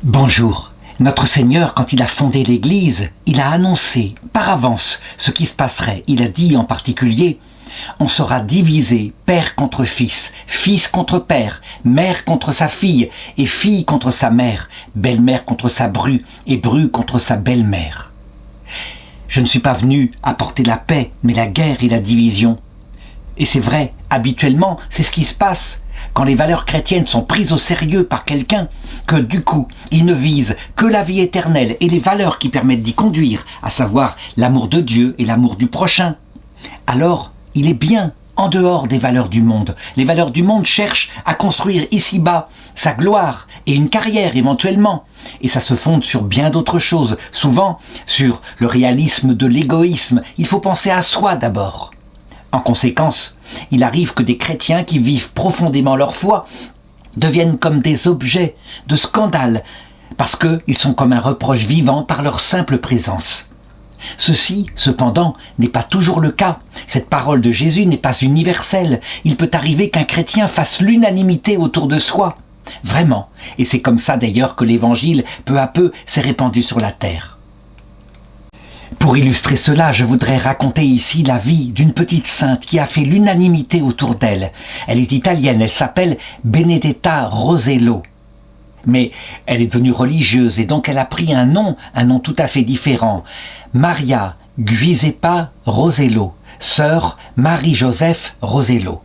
Bonjour. Notre Seigneur, quand il a fondé l'Église, il a annoncé par avance ce qui se passerait. Il a dit en particulier: on sera divisé, père contre fils, fils contre père, mère contre sa fille, et fille contre sa mère, belle-mère contre sa bru, et bru contre sa belle-mère. Je ne suis pas venu apporter la paix, mais la guerre et la division. Et c'est vrai, habituellement, c'est ce qui se passe quand les valeurs chrétiennes sont prises au sérieux par quelqu'un, que du coup, il ne vise que la vie éternelle et les valeurs qui permettent d'y conduire, à savoir l'amour de Dieu et l'amour du prochain. Alors, il est bien en dehors des valeurs du monde. Les valeurs du monde cherchent à construire ici-bas sa gloire et une carrière éventuellement. Et ça se fonde sur bien d'autres choses, souvent sur le réalisme de l'égoïsme. Il faut penser à soi d'abord. En conséquence, il arrive que des chrétiens qui vivent profondément leur foi deviennent comme des objets de scandale parce qu'ils sont comme un reproche vivant par leur simple présence. Ceci, cependant, n'est pas toujours le cas. Cette parole de Jésus n'est pas universelle. Il peut arriver qu'un chrétien fasse l'unanimité autour de soi. Vraiment. Et c'est comme ça d'ailleurs que l'Évangile, peu à peu, s'est répandu sur la terre. Pour illustrer cela, je voudrais raconter ici la vie d'une petite sainte qui a fait l'unanimité autour d'elle. Elle est italienne, elle s'appelle Benedetta Rosello. Mais elle est devenue religieuse et donc elle a pris un nom tout à fait différent. Maria Giuseppa Rosello, sœur Marie-Joseph Rosello.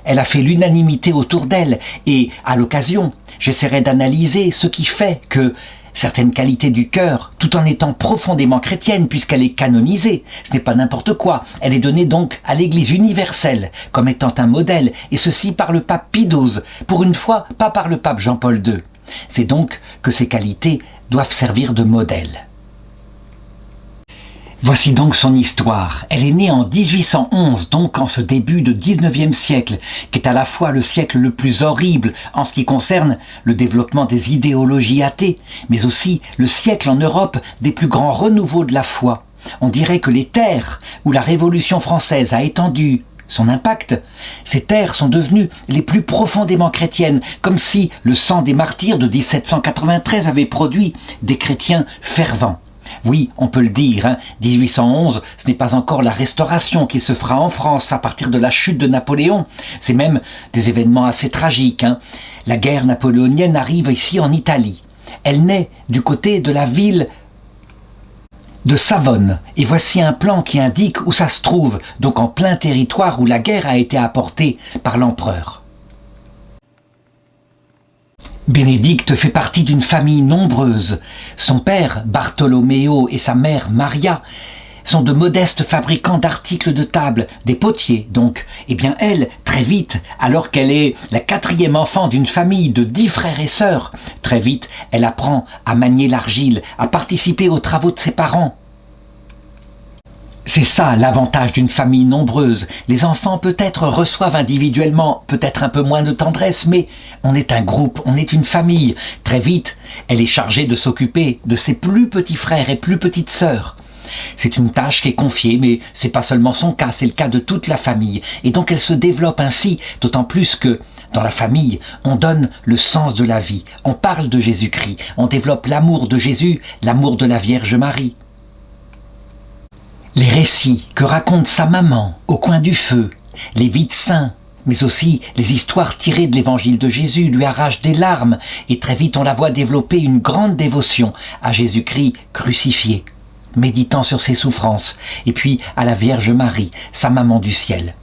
Elle a fait l'unanimité autour d'elle et, à l'occasion, j'essaierai d'analyser ce qui fait que certaines qualités du cœur, tout en étant profondément chrétienne puisqu'elle est canonisée, ce n'est pas n'importe quoi, elle est donnée donc à l'Église universelle comme étant un modèle, et ceci par le pape Pie XII, pour une fois pas par le pape Jean-Paul II. C'est donc que ces qualités doivent servir de modèle. Voici donc son histoire. Elle est née en 1811, donc en ce début de 19e siècle, qui est à la fois le siècle le plus horrible en ce qui concerne le développement des idéologies athées, mais aussi le siècle en Europe des plus grands renouveaux de la foi. On dirait que les terres où la Révolution française a étendu son impact, ces terres sont devenues les plus profondément chrétiennes, comme si le sang des martyrs de 1793 avait produit des chrétiens fervents. Oui, on peut le dire, 1811, ce n'est pas encore la Restauration qui se fera en France à partir de la chute de Napoléon. C'est même des événements assez tragiques. La guerre napoléonienne arrive ici en Italie. Elle naît du côté de la ville de Savone. Et voici un plan qui indique où ça se trouve, donc en plein territoire où la guerre a été apportée par l'empereur. Bénédicte fait partie d'une famille nombreuse. Son père, Bartolomeo, et sa mère, Maria, sont de modestes fabricants d'articles de table, des potiers donc. Eh bien elle, très vite, alors qu'elle est la 4e enfant d'une famille de 10 frères et sœurs, très vite, elle apprend à manier l'argile, à participer aux travaux de ses parents. C'est ça l'avantage d'une famille nombreuse. Les enfants peut-être reçoivent individuellement peut-être un peu moins de tendresse, mais on est un groupe, on est une famille. Très vite, elle est chargée de s'occuper de ses plus petits frères et plus petites sœurs. C'est une tâche qui est confiée, mais c'est pas seulement son cas, c'est le cas de toute la famille. Et donc elle se développe ainsi, d'autant plus que dans la famille, on donne le sens de la vie, on parle de Jésus-Christ, on développe l'amour de Jésus, l'amour de la Vierge Marie. Les récits que raconte sa maman au coin du feu, les vies de saints, mais aussi les histoires tirées de l'évangile de Jésus lui arrachent des larmes et très vite on la voit développer une grande dévotion à Jésus-Christ crucifié, méditant sur ses souffrances, et puis à la Vierge Marie, sa maman du ciel.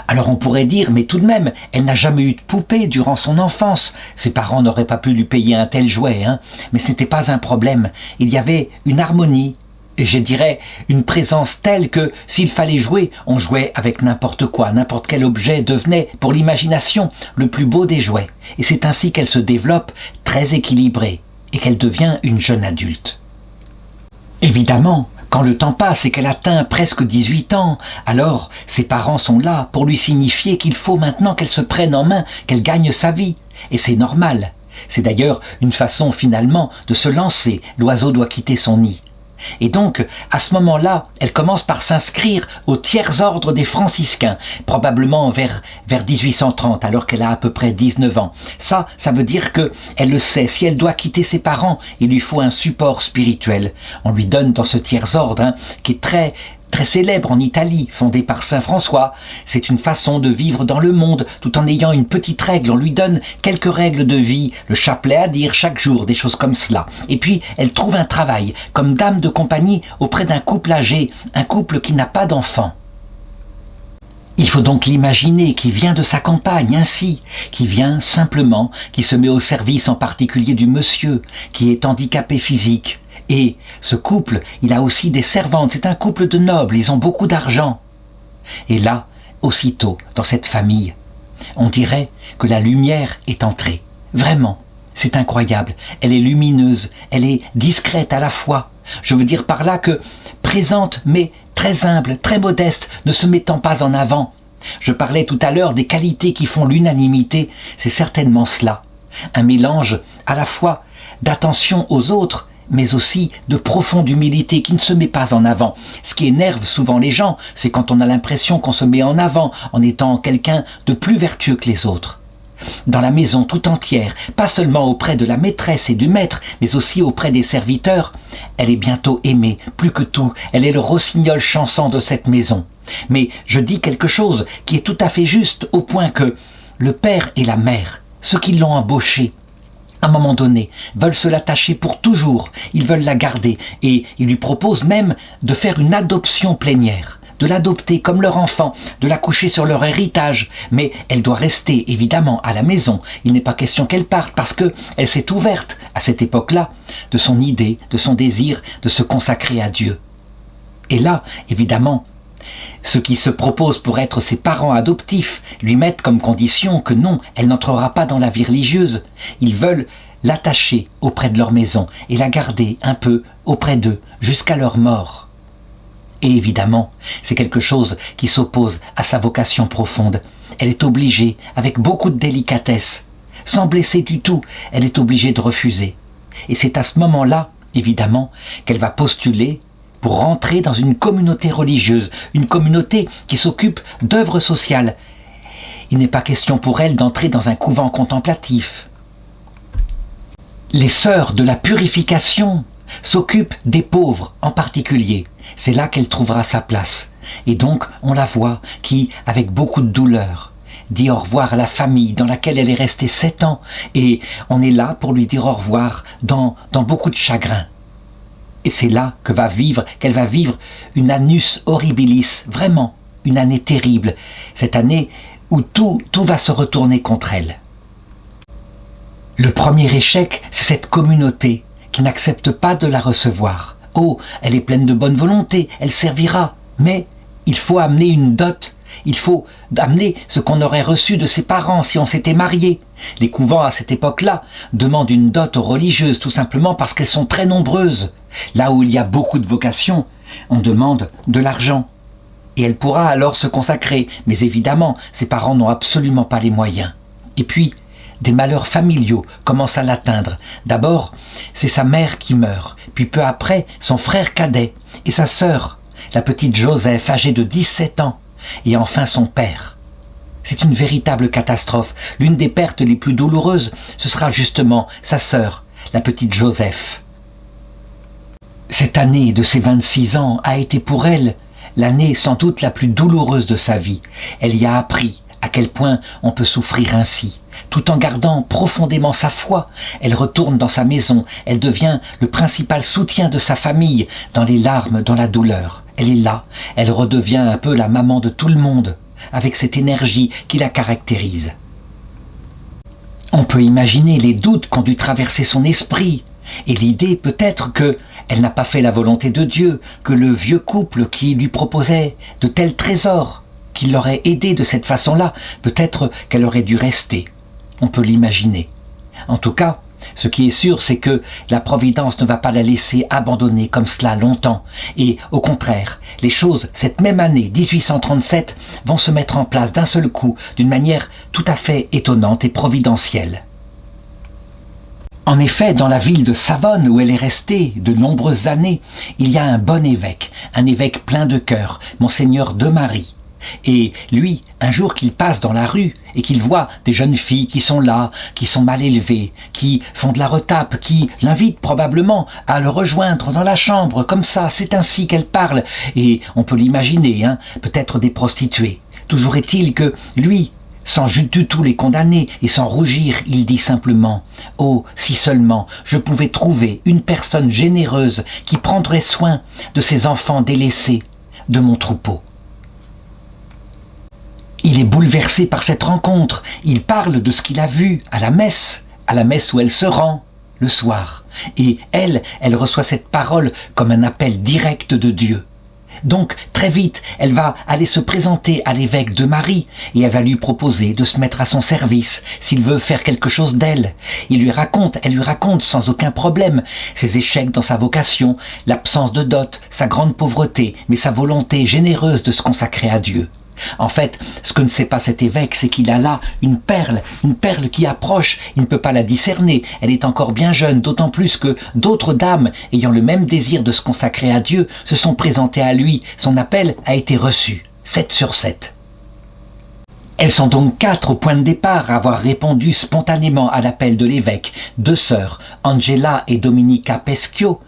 Alors on pourrait dire, mais tout de même, elle n'a jamais eu de poupée durant son enfance. Ses parents n'auraient pas pu lui payer un tel jouet, mais ce n'était pas un problème. Il y avait une harmonie, et je dirais une présence telle que s'il fallait jouer, on jouait avec n'importe quoi, n'importe quel objet devenait pour l'imagination le plus beau des jouets. Et c'est ainsi qu'elle se développe très équilibrée et qu'elle devient une jeune adulte. Évidemment, quand le temps passe et qu'elle atteint presque 18 ans, alors ses parents sont là pour lui signifier qu'il faut maintenant qu'elle se prenne en main, qu'elle gagne sa vie. Et c'est normal. C'est d'ailleurs une façon finalement de se lancer. L'oiseau doit quitter son nid. Et donc, à ce moment-là, elle commence par s'inscrire au tiers-ordre des franciscains, probablement vers 1830, alors qu'elle a à peu près 19 ans. Ça veut dire que elle le sait, si elle doit quitter ses parents, il lui faut un support spirituel. On lui donne dans ce tiers-ordre, qui est très célèbre en Italie, fondé par Saint François. C'est une façon de vivre dans le monde, tout en ayant une petite règle. On lui donne quelques règles de vie, le chapelet à dire chaque jour, des choses comme cela. Et puis, elle trouve un travail comme dame de compagnie auprès d'un couple âgé, un couple qui n'a pas d'enfant. Il faut donc l'imaginer, qui vient de sa campagne ainsi, qui vient simplement, qui se met au service en particulier du monsieur, qui est handicapé physique. Et ce couple, il a aussi des servantes, c'est un couple de nobles, ils ont beaucoup d'argent. Et là, aussitôt, dans cette famille, on dirait que la lumière est entrée. Vraiment, c'est incroyable. Elle est lumineuse, elle est discrète à la fois. Je veux dire par là que présente, mais très humble, très modeste, ne se mettant pas en avant. Je parlais tout à l'heure des qualités qui font l'unanimité, c'est certainement cela. Un mélange à la fois d'attention aux autres, mais aussi de profonde humilité qui ne se met pas en avant. Ce qui énerve souvent les gens, c'est quand on a l'impression qu'on se met en avant en étant quelqu'un de plus vertueux que les autres. Dans la maison tout entière, pas seulement auprès de la maîtresse et du maître, mais aussi auprès des serviteurs, elle est bientôt aimée, plus que tout, elle est le rossignol chançant de cette maison. Mais je dis quelque chose qui est tout à fait juste, au point que le père et la mère, ceux qui l'ont embauchée, à un moment donné, veulent se l'attacher pour toujours, ils veulent la garder, et ils lui proposent même de faire une adoption plénière, de l'adopter comme leur enfant, de la coucher sur leur héritage, mais elle doit rester évidemment à la maison, il n'est pas question qu'elle parte, parce qu'elle s'est ouverte, à cette époque-là, de son idée, de son désir de se consacrer à Dieu. Et là, évidemment, ceux qui se proposent pour être ses parents adoptifs lui mettent comme condition que non, elle n'entrera pas dans la vie religieuse. Ils veulent l'attacher auprès de leur maison et la garder un peu auprès d'eux jusqu'à leur mort. Et évidemment, c'est quelque chose qui s'oppose à sa vocation profonde. Elle est obligée, avec beaucoup de délicatesse, sans blesser du tout, elle est obligée de refuser. Et c'est à ce moment-là, évidemment, qu'elle va postuler pour rentrer dans une communauté religieuse, une communauté qui s'occupe d'œuvres sociales. Il n'est pas question pour elle d'entrer dans un couvent contemplatif. Les sœurs de la purification s'occupent des pauvres en particulier. C'est là qu'elle trouvera sa place. Et donc, on la voit qui, avec beaucoup de douleur, dit au revoir à la famille dans laquelle elle est restée 7 ans. Et on est là pour lui dire au revoir dans beaucoup de chagrin. Et c'est là qu'elle va vivre une annus horribilis, vraiment une année terrible, cette année où tout va se retourner contre elle. Le premier échec, c'est cette communauté qui n'accepte pas de la recevoir. Oh, elle est pleine de bonne volonté, elle servira, mais il faut amener une dot. Il faut amener ce qu'on aurait reçu de ses parents si on s'était marié. Les couvents à cette époque-là demandent une dot aux religieuses tout simplement parce qu'elles sont très nombreuses. Là où il y a beaucoup de vocations, on demande de l'argent. Et elle pourra alors se consacrer, mais évidemment, ses parents n'ont absolument pas les moyens. Et puis, des malheurs familiaux commencent à l'atteindre. D'abord, c'est sa mère qui meurt, puis peu après, son frère cadet et sa sœur, la petite Joseph, âgée de 17 ans. Et enfin son père. C'est une véritable catastrophe. L'une des pertes les plus douloureuses, ce sera justement sa sœur, la petite Joseph. Cette année de ses 26 ans a été pour elle l'année sans doute la plus douloureuse de sa vie. Elle y a appris à quel point on peut souffrir ainsi. Tout en gardant profondément sa foi, elle retourne dans sa maison, elle devient le principal soutien de sa famille, dans les larmes, dans la douleur. Elle est là, elle redevient un peu la maman de tout le monde, avec cette énergie qui la caractérise. On peut imaginer les doutes qu'ont dû traverser son esprit, et l'idée peut-être qu'elle n'a pas fait la volonté de Dieu, que le vieux couple qui lui proposait de tels trésors, qui l'aurait aidé de cette façon-là, peut-être qu'elle aurait dû rester. On peut l'imaginer. En tout cas, ce qui est sûr, c'est que la Providence ne va pas la laisser abandonner comme cela longtemps. Et au contraire, les choses, cette même année, 1837, vont se mettre en place d'un seul coup, d'une manière tout à fait étonnante et providentielle. En effet, dans la ville de Savone, où elle est restée de nombreuses années, il y a un bon évêque, un évêque plein de cœur, Monseigneur de Marie. Et lui, un jour qu'il passe dans la rue et qu'il voit des jeunes filles qui sont là, qui sont mal élevées, qui font de la retape, qui l'invitent probablement à le rejoindre dans la chambre, comme ça, c'est ainsi qu'elle parle. Et on peut l'imaginer, peut-être des prostituées. Toujours est-il que lui, sans du tout les condamner et sans rougir, il dit simplement « Oh, si seulement je pouvais trouver une personne généreuse qui prendrait soin de ces enfants délaissés, de mon troupeau. » Il est bouleversé par cette rencontre. Il parle de ce qu'il a vu à la messe où elle se rend le soir. Et elle reçoit cette parole comme un appel direct de Dieu. Donc, très vite, elle va aller se présenter à l'évêque de Marie et elle va lui proposer de se mettre à son service s'il veut faire quelque chose d'elle. Elle lui raconte sans aucun problème ses échecs dans sa vocation, l'absence de dot, sa grande pauvreté, mais sa volonté généreuse de se consacrer à Dieu. En fait, ce que ne sait pas cet évêque, c'est qu'il a là une perle qui approche, il ne peut pas la discerner, elle est encore bien jeune, d'autant plus que d'autres dames, ayant le même désir de se consacrer à Dieu, se sont présentées à lui, son appel a été reçu, 7 sur 7. Elles sont donc 4 au point de départ à avoir répondu spontanément à l'appel de l'évêque, 2 sœurs, Angela et Dominica Peschio.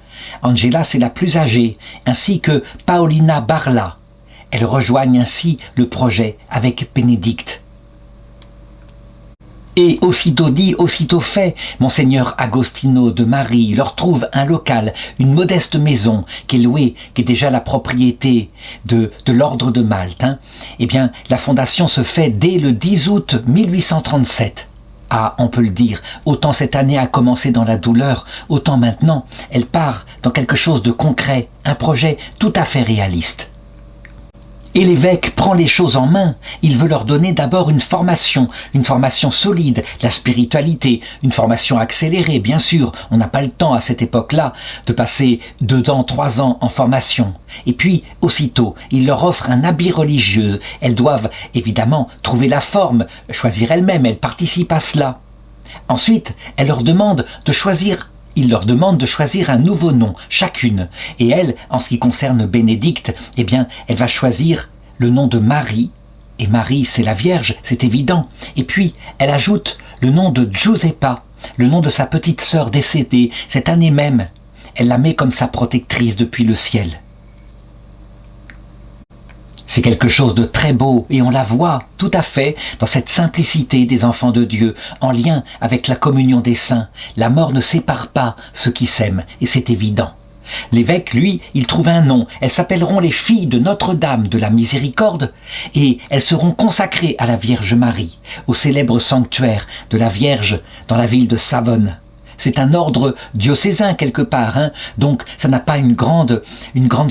Angela, c'est la plus âgée, ainsi que Paolina Barla. Elles rejoignent ainsi le projet avec Bénédicte. Et aussitôt dit, aussitôt fait, Monseigneur Agostino de Marie leur trouve un local, une modeste maison qui est louée, qui est déjà la propriété de l'ordre de Malte. Eh bien, la fondation se fait dès le 10 août 1837. Ah, on peut le dire, autant cette année a commencé dans la douleur, autant maintenant, elle part dans quelque chose de concret, un projet tout à fait réaliste. Et l'évêque prend les choses en main. Il veut leur donner d'abord une formation solide, la spiritualité, une formation accélérée, bien sûr. On n'a pas le temps à cette époque-là de passer 2 ans, 3 ans en formation. Et puis, aussitôt, il leur offre un habit religieux. Elles doivent, évidemment, trouver la forme, choisir elles-mêmes, elles participent à cela. Ensuite, il leur demande de choisir un nouveau nom, chacune. Et elle, en ce qui concerne Bénédicte, eh bien, elle va choisir le nom de Marie. Et Marie, c'est la Vierge, c'est évident. Et puis, elle ajoute le nom de Giuseppa, le nom de sa petite sœur décédée, cette année même. Elle la met comme sa protectrice depuis le ciel. C'est quelque chose de très beau et on la voit tout à fait dans cette simplicité des enfants de Dieu, en lien avec la communion des saints. La mort ne sépare pas ceux qui s'aiment et c'est évident. L'évêque, lui, il trouve un nom. Elles s'appelleront les filles de Notre-Dame de la Miséricorde et elles seront consacrées à la Vierge Marie, au célèbre sanctuaire de la Vierge dans la ville de Savone. C'est un ordre diocésain quelque part, donc ça n'a pas une grande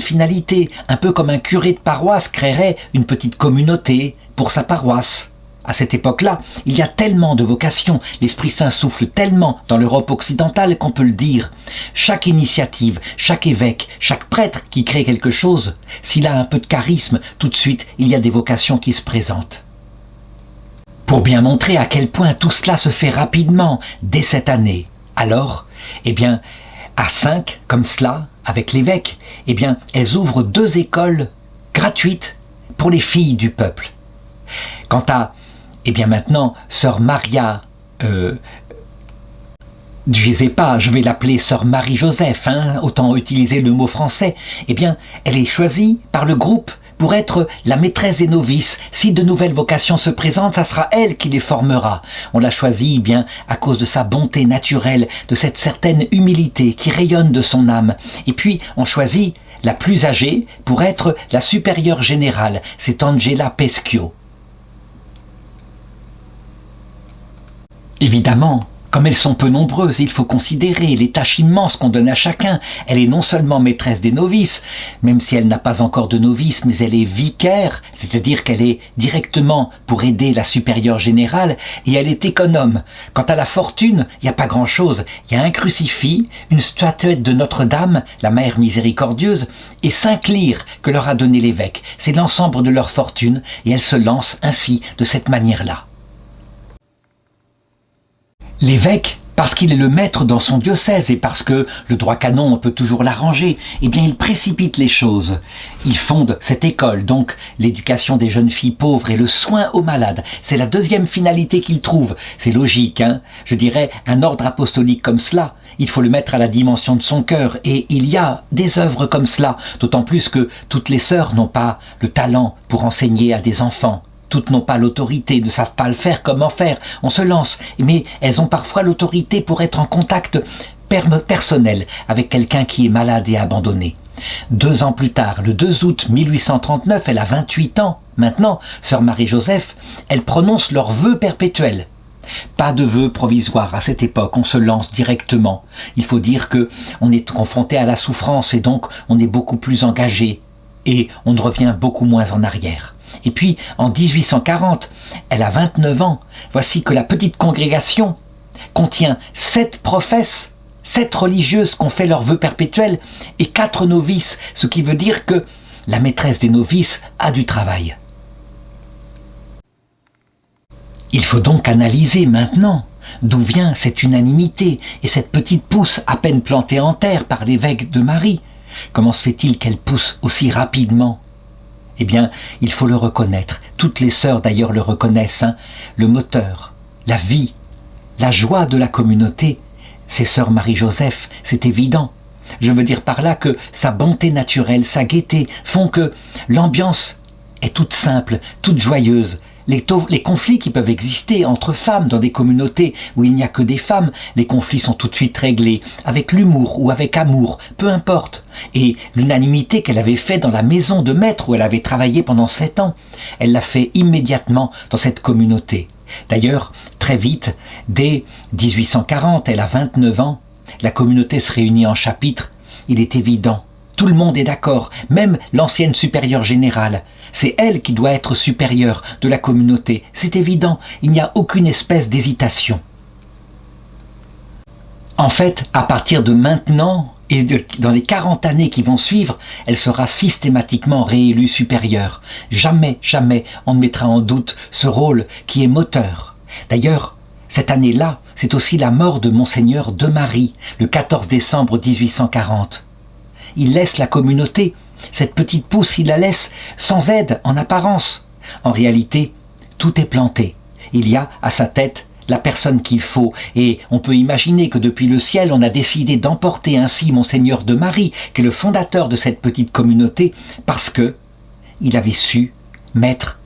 finalité, un peu comme un curé de paroisse créerait une petite communauté pour sa paroisse. À cette époque-là, il y a tellement de vocations, l'Esprit Saint souffle tellement dans l'Europe occidentale qu'on peut le dire. Chaque initiative, chaque évêque, chaque prêtre qui crée quelque chose, s'il a un peu de charisme, tout de suite, il y a des vocations qui se présentent. Pour bien montrer à quel point tout cela se fait rapidement, dès cette année, alors, eh bien, à 5, comme cela, avec l'évêque, eh bien, elles ouvrent 2 écoles gratuites pour les filles du peuple. Quant à, eh bien maintenant, sœur Maria, Giuseppa, je vais l'appeler sœur Marie-Joseph, autant utiliser le mot français, eh bien, elle est choisie par le groupe pour être la maîtresse des novices. Si de nouvelles vocations se présentent, ça sera elle qui les formera. On l'a choisie bien à cause de sa bonté naturelle, de cette certaine humilité qui rayonne de son âme. Et puis, on choisit la plus âgée pour être la supérieure générale. C'est Angela Peschio. Évidemment, comme elles sont peu nombreuses, il faut considérer les tâches immenses qu'on donne à chacun. Elle est non seulement maîtresse des novices, même si elle n'a pas encore de novices, mais elle est vicaire, c'est-à-dire qu'elle est directement pour aider la supérieure générale, et elle est économe. Quant à la fortune, il n'y a pas grand-chose. Il y a un crucifix, une statuette de Notre-Dame, la Mère miséricordieuse, et 5 lyres que leur a donné l'évêque. C'est l'ensemble de leur fortune, et elles se lancent ainsi, de cette manière-là. L'évêque parce qu'il est le maître dans son diocèse et parce que le droit canon, on peut toujours l'arranger, eh bien il précipite les choses. Il fonde cette école, donc l'éducation des jeunes filles pauvres et le soin aux malades. C'est la deuxième finalité qu'il trouve. C'est logique, hein. Je dirais, un ordre apostolique comme cela, il faut le mettre à la dimension de son cœur. Et il y a des œuvres comme cela, d'autant plus que toutes les sœurs n'ont pas le talent pour enseigner à des enfants. Toutes n'ont pas l'autorité, ne savent pas le faire, comment faire. On se lance, mais elles ont parfois l'autorité pour être en contact personnel avec quelqu'un qui est malade et abandonné. 2 ans plus tard, le 2 août 1839, elle a 28 ans. Maintenant, sœur Marie-Joseph, elle prononce leur vœu perpétuel. Pas de vœu provisoire à cette époque, on se lance directement. Il faut dire que on est confronté à la souffrance et donc on est beaucoup plus engagé et on ne revient beaucoup moins en arrière. Et puis, en 1840, elle a 29 ans. Voici que la petite congrégation contient 7 professes, 7 religieuses qui ont fait leur vœu perpétuel et 4 novices, ce qui veut dire que la maîtresse des novices a du travail. Il faut donc analyser maintenant d'où vient cette unanimité et cette petite pousse à peine plantée en terre par l'évêque de Marie. Comment se fait-il qu'elle pousse aussi rapidement ? Eh bien, il faut le reconnaître. Toutes les sœurs d'ailleurs le reconnaissent. Le moteur, la vie, la joie de la communauté, c'est sœur Marie-Joseph, c'est évident. Je veux dire par là que sa bonté naturelle, sa gaieté font que l'ambiance est toute simple, toute joyeuse. Les conflits qui peuvent exister entre femmes dans des communautés où il n'y a que des femmes, les conflits sont tout de suite réglés, avec l'humour ou avec amour, peu importe. Et l'unanimité qu'elle avait fait dans la maison de maître où elle avait travaillé pendant 7 ans, elle l'a fait immédiatement dans cette communauté. D'ailleurs, très vite, dès 1840, elle a 29 ans, la communauté se réunit en chapitre, il est évident. Tout le monde est d'accord, même l'ancienne supérieure générale. C'est elle qui doit être supérieure de la communauté. C'est évident, il n'y a aucune espèce d'hésitation. En fait, à partir de maintenant, et dans les 40 années qui vont suivre, elle sera systématiquement réélue supérieure. Jamais, jamais on ne mettra en doute ce rôle qui est moteur. D'ailleurs, cette année-là, c'est aussi la mort de Monseigneur de Marie, le 14 décembre 1840. Il laisse la communauté, cette petite pousse, il la laisse sans aide en apparence. En réalité, tout est planté. Il y a à sa tête la personne qu'il faut, et on peut imaginer que depuis le ciel, on a décidé d'emporter ainsi Monseigneur de Marie, qui est le fondateur de cette petite communauté, parce que il avait su mettre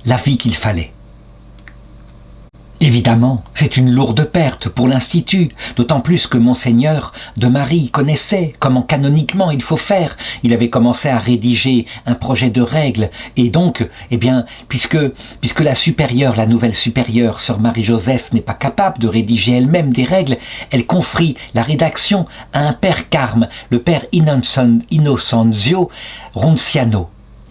la vie qu'il fallait. Évidemment, c'est une lourde perte pour l'Institut, d'autant plus que Monseigneur de Marie connaissait comment canoniquement il faut faire. Il avait commencé à rédiger un projet de règles, et donc, eh bien, puisque la supérieure, la nouvelle supérieure, sœur Marie-Joseph, n'est pas capable de rédiger elle-même des règles, elle confie la rédaction à un père carme, le père Innocenzio Ronciano.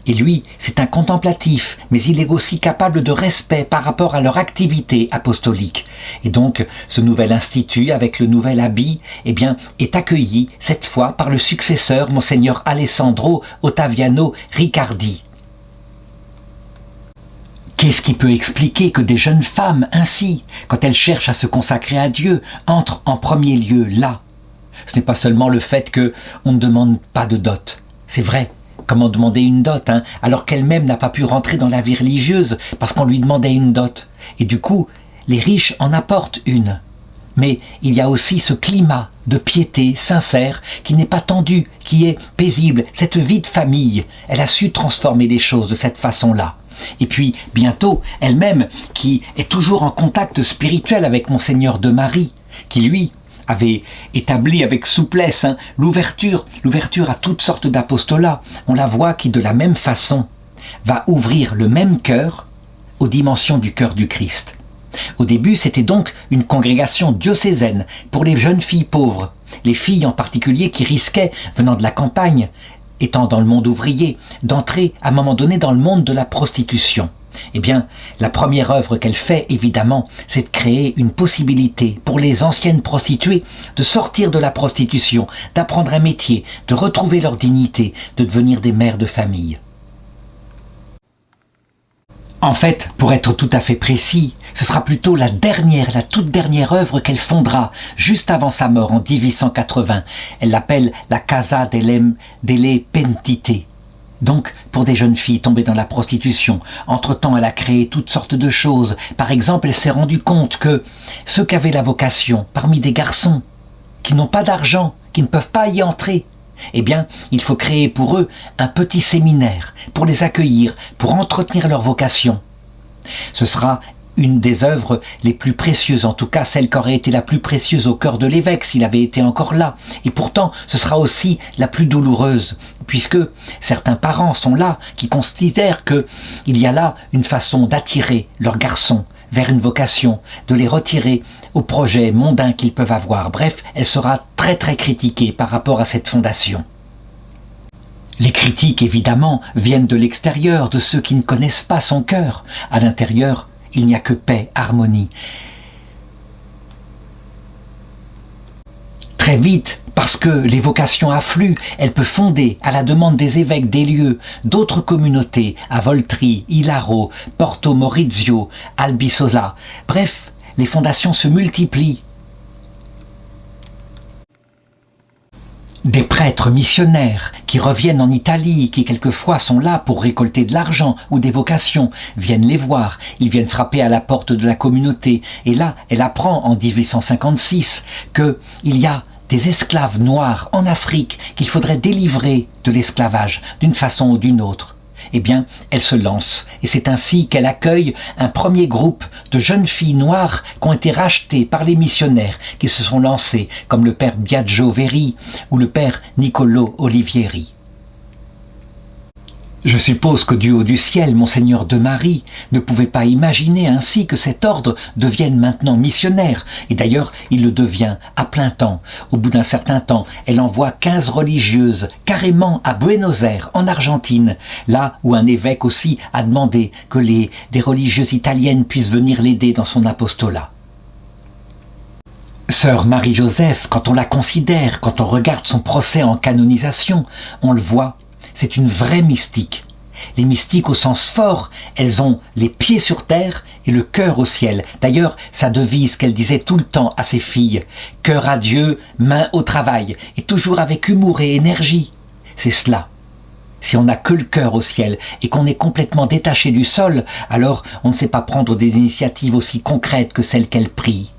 Et lui, c'est un contemplatif, mais il est aussi capable de respect par rapport à leur activité apostolique. Et donc, ce nouvel institut, avec le nouvel habit, eh bien, est accueilli, cette fois, par le successeur, Monseigneur Alessandro Ottaviano Riccardi. Qu'est-ce qui peut expliquer que des jeunes femmes, ainsi, quand elles cherchent à se consacrer à Dieu, entrent en premier lieu là ? Ce n'est pas seulement le fait qu'on ne demande pas de dot. C'est vrai. Comment demander une dot, alors qu'elle-même n'a pas pu rentrer dans la vie religieuse parce qu'on lui demandait une dot. Et du coup, les riches en apportent une. Mais il y a aussi ce climat de piété sincère qui n'est pas tendu, qui est paisible, cette vie de famille. Elle a su transformer les choses de cette façon-là. Et puis, bientôt, elle-même, qui est toujours en contact spirituel avec Monseigneur de Marie, qui lui avait établi avec souplesse l'ouverture à toutes sortes d'apostolats. On la voit qui, de la même façon, va ouvrir le même cœur aux dimensions du cœur du Christ. Au début, c'était donc une congrégation diocésaine pour les jeunes filles pauvres, les filles en particulier qui risquaient, venant de la campagne, étant dans le monde ouvrier, d'entrer à un moment donné dans le monde de la prostitution. Eh bien, la première œuvre qu'elle fait, évidemment, c'est de créer une possibilité pour les anciennes prostituées de sortir de la prostitution, d'apprendre un métier, de retrouver leur dignité, de devenir des mères de famille. En fait, pour être tout à fait précis, ce sera plutôt la toute dernière œuvre qu'elle fondera, juste avant sa mort en 1880. Elle l'appelle la Casa delle Pentite. Donc, pour des jeunes filles tombées dans la prostitution, entre-temps elle a créé toutes sortes de choses. Par exemple, elle s'est rendue compte que ceux qui avaient la vocation, parmi des garçons, qui n'ont pas d'argent, qui ne peuvent pas y entrer, eh bien, il faut créer pour eux un petit séminaire, pour les accueillir, pour entretenir leur vocation. Ce sera une des œuvres les plus précieuses, en tout cas celle qui aurait été la plus précieuse au cœur de l'évêque s'il avait été encore là. Et pourtant, ce sera aussi la plus douloureuse, puisque certains parents sont là qui considèrent qu'il y a là une façon d'attirer leurs garçons vers une vocation, de les retirer aux projets mondains qu'ils peuvent avoir. Bref, elle sera très très critiquée par rapport à cette fondation. Les critiques, évidemment, viennent de l'extérieur, de ceux qui ne connaissent pas son cœur. À l'intérieur, il n'y a que paix, harmonie. Très vite, parce que les vocations affluent, elle peut fonder, à la demande des évêques des lieux, d'autres communautés, à Voltri, Ilaro, Porto Maurizio, Albisola. Bref, les fondations se multiplient. Des prêtres missionnaires qui reviennent en Italie, qui quelquefois sont là pour récolter de l'argent ou des vocations, viennent les voir, ils viennent frapper à la porte de la communauté. Et là, elle apprend en 1856 qu'il y a des esclaves noirs en Afrique qu'il faudrait délivrer de l'esclavage d'une façon ou d'une autre. Eh bien, elle se lance, et c'est ainsi qu'elle accueille un premier groupe de jeunes filles noires qui ont été rachetées par les missionnaires qui se sont lancés, comme le père Biagio Verri ou le père Niccolo Olivieri. Je suppose que du haut du ciel, Monseigneur de Marie ne pouvait pas imaginer ainsi que cet ordre devienne maintenant missionnaire. Et d'ailleurs, il le devient à plein temps. Au bout d'un certain temps, elle envoie 15 religieuses carrément à Buenos Aires, en Argentine, là où un évêque aussi a demandé que des religieuses italiennes puissent venir l'aider dans son apostolat. Sœur Marie-Joseph, quand on la considère, quand on regarde son procès en canonisation, on le voit, c'est une vraie mystique. Les mystiques au sens fort, elles ont les pieds sur terre et le cœur au ciel. D'ailleurs, sa devise qu'elle disait tout le temps à ses filles, « Cœur à Dieu, main au travail », et toujours avec humour et énergie. C'est cela. Si on n'a que le cœur au ciel et qu'on est complètement détaché du sol, alors on ne sait pas prendre des initiatives aussi concrètes que celles qu'elle prie.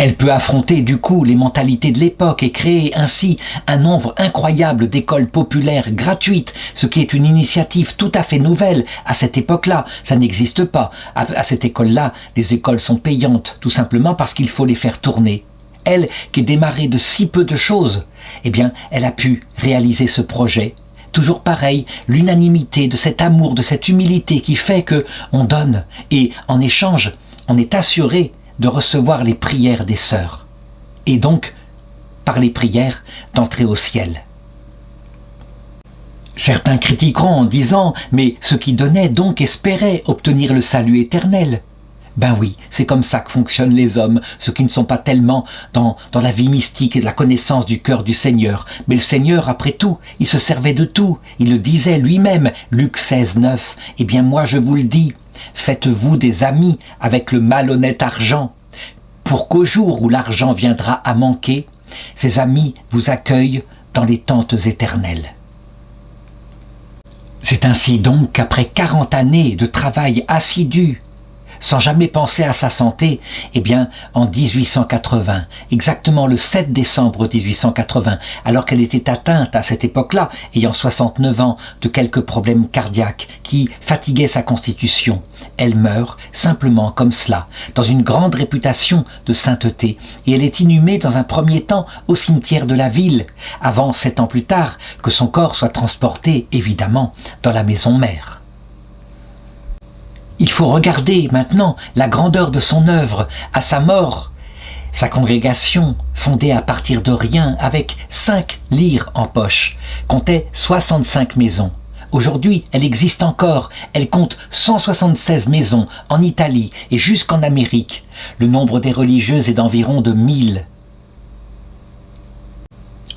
Elle peut affronter du coup les mentalités de l'époque et créer ainsi un nombre incroyable d'écoles populaires gratuites, ce qui est une initiative tout à fait nouvelle à cette époque-là. Ça n'existe pas. À cette école-là, les écoles sont payantes, tout simplement parce qu'il faut les faire tourner. Elle, qui est démarrée de si peu de choses, eh bien, elle a pu réaliser ce projet. Toujours pareil, l'unanimité de cet amour, de cette humilité qui fait que on donne et en échange, on est assuré de recevoir les prières des sœurs, et donc, par les prières, d'entrer au ciel. Certains critiqueront en disant « Mais ceux qui donnaient donc espéraient obtenir le salut éternel ». Ben oui, c'est comme ça que fonctionnent les hommes, ceux qui ne sont pas tellement dans la vie mystique et la connaissance du cœur du Seigneur. Mais le Seigneur, après tout, il se servait de tout. Il le disait lui-même, Luc 16, 9. « Eh bien moi je vous le dis, faites-vous des amis avec le malhonnête argent, pour qu'au jour où l'argent viendra à manquer, ces amis vous accueillent dans les tentes éternelles. » C'est ainsi donc qu'après 40 années de travail assidu, sans jamais penser à sa santé, eh bien, en 1880, exactement le 7 décembre 1880, alors qu'elle était atteinte à cette époque-là, ayant 69 ans, de quelques problèmes cardiaques qui fatiguaient sa constitution, elle meurt simplement comme cela, dans une grande réputation de sainteté, et elle est inhumée dans un premier temps au cimetière de la ville, avant 7 ans plus tard que son corps soit transporté, évidemment, dans la maison mère. Il faut regarder maintenant la grandeur de son œuvre à sa mort. Sa congrégation, fondée à partir de rien avec 5 lires en poche, comptait 65 maisons. Aujourd'hui, elle existe encore. Elle compte 176 maisons en Italie et jusqu'en Amérique. Le nombre des religieuses est d'environ de 1000.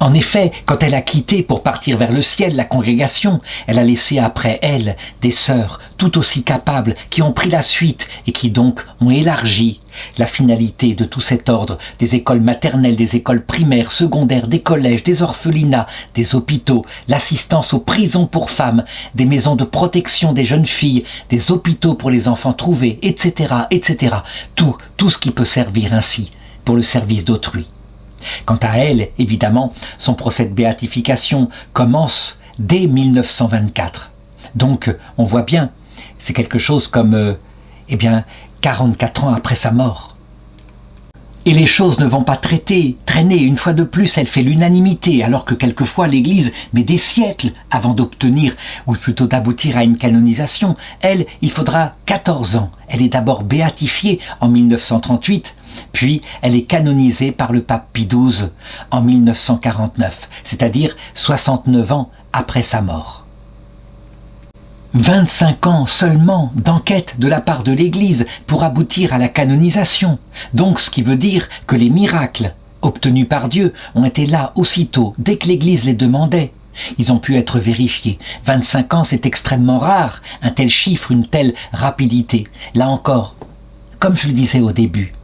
En effet, quand elle a quitté pour partir vers le ciel la congrégation, elle a laissé après elle des sœurs tout aussi capables qui ont pris la suite et qui donc ont élargi la finalité de tout cet ordre, des écoles maternelles, des écoles primaires, secondaires, des collèges, des orphelinats, des hôpitaux, l'assistance aux prisons pour femmes, des maisons de protection des jeunes filles, des hôpitaux pour les enfants trouvés, etc., etc. Tout ce qui peut servir ainsi pour le service d'autrui. Quant à elle, évidemment, son procès de béatification commence dès 1924. Donc, on voit bien, c'est quelque chose comme, 44 ans après sa mort. Et les choses ne vont pas traîner. Une fois de plus, elle fait l'unanimité, alors que quelquefois l'Église met des siècles avant d'obtenir, ou plutôt d'aboutir à une canonisation. Elle, il faudra 14 ans. Elle est d'abord béatifiée en 1938, puis elle est canonisée par le pape Pie XII en 1949, c'est-à-dire 69 ans après sa mort. 25 ans seulement d'enquête de la part de l'Église pour aboutir à la canonisation. Donc ce qui veut dire que les miracles obtenus par Dieu ont été là aussitôt, dès que l'Église les demandait. Ils ont pu être vérifiés. 25 ans, c'est extrêmement rare, un tel chiffre, une telle rapidité. Là encore, comme je le disais au début,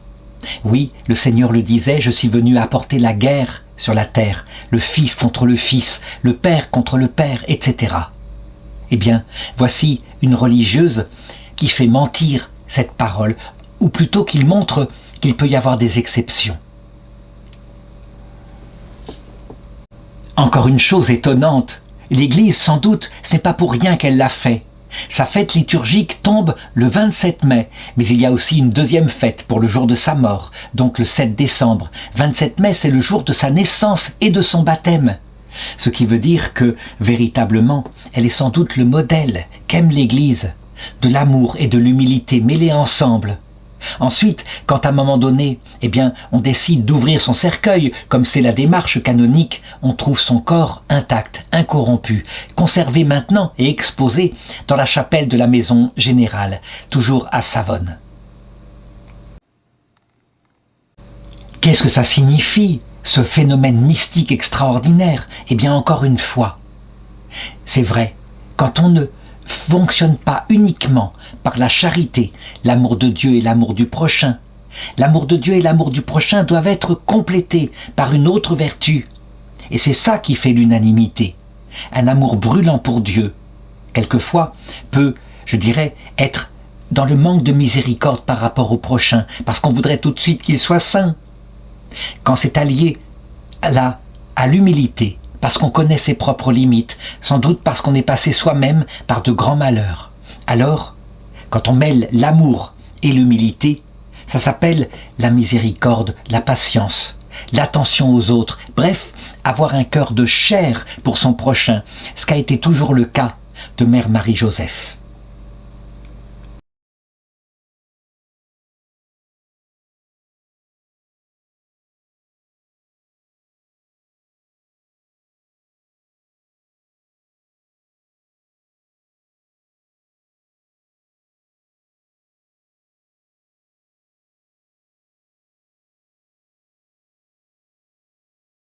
oui, le Seigneur le disait, je suis venu apporter la guerre sur la terre, le fils contre le fils, le père contre le père, etc. Eh bien, voici une religieuse qui fait mentir cette parole, ou plutôt qu'il montre qu'il peut y avoir des exceptions. Encore une chose étonnante, l'Église, sans doute, ce n'est pas pour rien qu'elle l'a fait. Sa fête liturgique tombe le 27 mai, mais il y a aussi une deuxième fête pour le jour de sa mort, donc le 7 décembre. 27 mai, c'est le jour de sa naissance et de son baptême. Ce qui veut dire que, véritablement, elle est sans doute le modèle qu'aime l'Église, de l'amour et de l'humilité mêlés ensemble. Ensuite, quand à un moment donné, on décide d'ouvrir son cercueil, comme c'est la démarche canonique, on trouve son corps intact, incorrompu, conservé maintenant et exposé dans la chapelle de la maison générale, toujours à Savone. Qu'est-ce que ça signifie, ce phénomène mystique extraordinaire? Encore une fois, c'est vrai, quand on ne fonctionne pas uniquement par la charité, l'amour de Dieu et l'amour du prochain. L'amour de Dieu et l'amour du prochain doivent être complétés par une autre vertu. Et c'est ça qui fait l'unanimité. Un amour brûlant pour Dieu, quelquefois, peut, être dans le manque de miséricorde par rapport au prochain, parce qu'on voudrait tout de suite qu'il soit saint. Quand c'est allié à l'humilité, parce qu'on connaît ses propres limites, sans doute parce qu'on est passé soi-même par de grands malheurs. Alors, quand on mêle l'amour et l'humilité, ça s'appelle la miséricorde, la patience, l'attention aux autres, bref, avoir un cœur de chair pour son prochain, ce qu'a été toujours le cas de Mère Marie-Joseph.